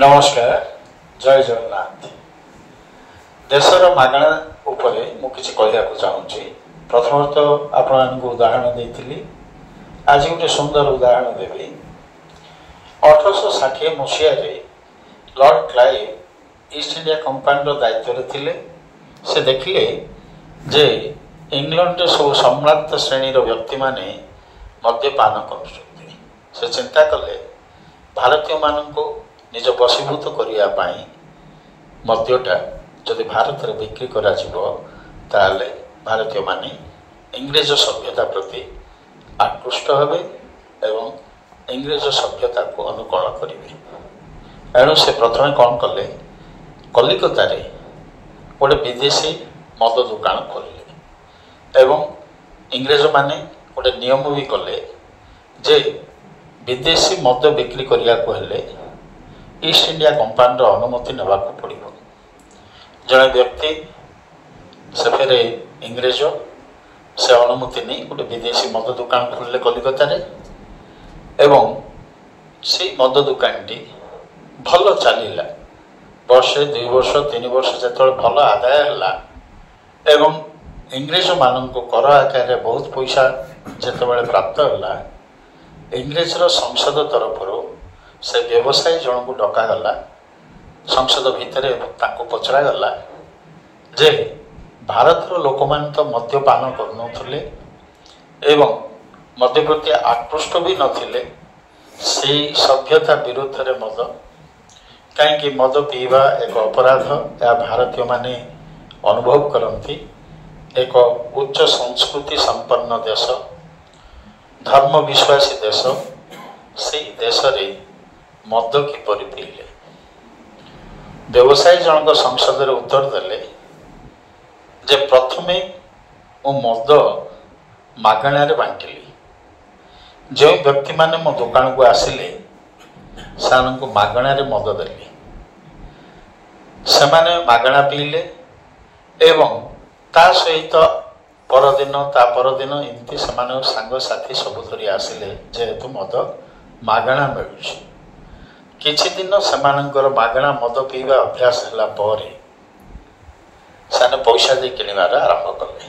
नमस्कार जय जगन्नाथ। देशर मागणा उपरे मु किछि कहैयाकु चाहूछि। प्रथमतः आपण उदाहरण देइथिली, आज गोटे सुंदर उदाहरण देवी। 1860 मसीह Lord Clive East India Company दायित्व थिले। से देखिले जे इंग्लैंड सब सम्राट श्रेणी व्यक्ति माने मद्यपान कर। से चिंता कले भारतीय मानक निज बसीभूत करने मद्यटा जदि भारत में बिक्री करा ताले भारतीय माने इंग्रेज सभ्यता प्रति आकृष्ट हेबे एवं इंग्रेज सभ्यता को अनुकरण करेंगे। एणु से प्रथम कौन कले, कलिकता रे गोटे विदेशी मद दुकान खोलिले एवं इंग्रेज माने गोटे नियम भी कले जे विदेशी मद बिक्री करिया को हेले ईस्ट इंडिया कंपनी अनुमति नेबा पड़ो। जड़े व्यक्ति से फेरे इंग्रेज से अनुमति नहीं गोटे विदेशी मद दुकान खोलिले कलिकता रे एवं से मद दुकान टी भल चलला। वर्षे 2 वर्ष 3 वर्ष जो भल आदाय है एवं इंग्रेज मान कर आकार बहुत पैसा जिते प्राप्त है, इंग्रेजर संसद तरफ से व्यवसायी जन को डकागला। संसद भितर पचरागला जे भारतर लोक मान तो मद्यपान करनुले एवं मद्य प्रति आकृष्ट भी नथिले। से सभ्यता विरुद्ध रे मद कहीं मद पीवा एक अपराध या भारतीय माने अनुभव करती। एक उच्च संस्कृति संपन्न देश, धर्म विश्वासी देश, से देश रे मद किपरि पीले। व्यवसायी जनक संसद रे उत्तर देले जे प्रथमे मो मद मागणार बांटिली। जो व्यक्ति माने मो दुकान को आसिले सानंको मागणार मद देली, सेमाने मागणा पीले एवं ता सहित परदिन ता परदिन एमती सेमान सांग साथी सब धरी आसिले जेहेतु मद मागणा मिलुछि। किछि दिन सेमानंकर मागणा मद पीवा अभ्यास होला परे साने पैसा दे किनिबार आरंभ कले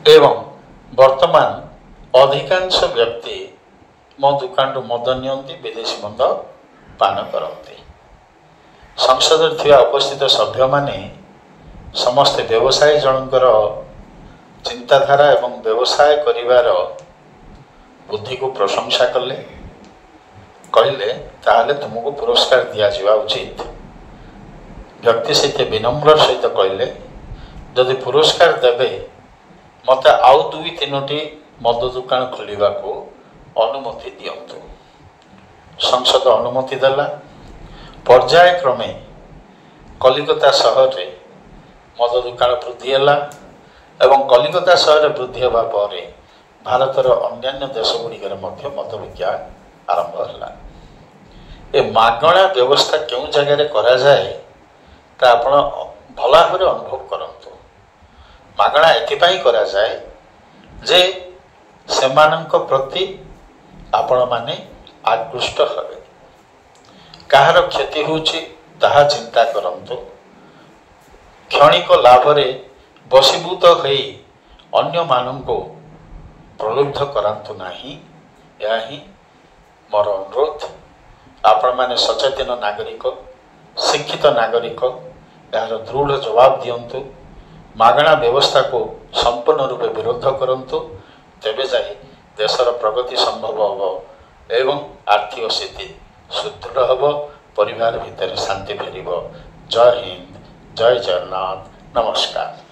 एवं वर्तमान अधिकांश व्यक्ति मो दुकान मद नियंती, विदेशी मद पान करते। संसद थिया उपस्थित सभ्य माने समस्त व्यवसायी जनकर चिंताधारा एवं व्यवसाय करिवार बुद्धि को प्रशंसा कले। कहले ताहले तुमको पुरस्कार दिया जावा उचित। व्यक्ति सहित विनम्र सहित कहले जदि पुरस्कार देबे मते आउ 2-3टी मद दुकान खोलिबा को अनुमति दियंतु। संसद अनुमति देला। पर्याय क्रमे कलिकता शहर रे मद दुकान वृद्धि है एवं कलिकता शहर वृद्धि होगा पर भारतर अन्य देश गुड़िकर मद विज्ञान आरंभ है। ए मागणा व्यवस्था क्यों जगह करा जाए ता आपण भला भाव अनुभव करंतु। मागणा एथिपाई करा जाए जे सेमानंक प्रति आपण माने आकृष्ट हेबे। कहार क्षति होउची ताहा चिंता करंतु। क्षणिक लाभ रे बसीभूत होई अन्य मानंको प्रलुब्ध करांतु नाही। यह ही मोर अनुरोध। आपण माने सचेतन नागरिक, शिक्षित नागरिक यार दृढ़ जवाब दियंतु। मागणा व्यवस्था को संपूर्ण रूपे विरोध करंतु। तेबे जाई देशर प्रगति संभव हो एवं आर्थिक स्थिति सुदृढ़ हो, परिवार भितर शांति फेरिबो। जय हिंद, जय जगन्नाथ, नमस्कार।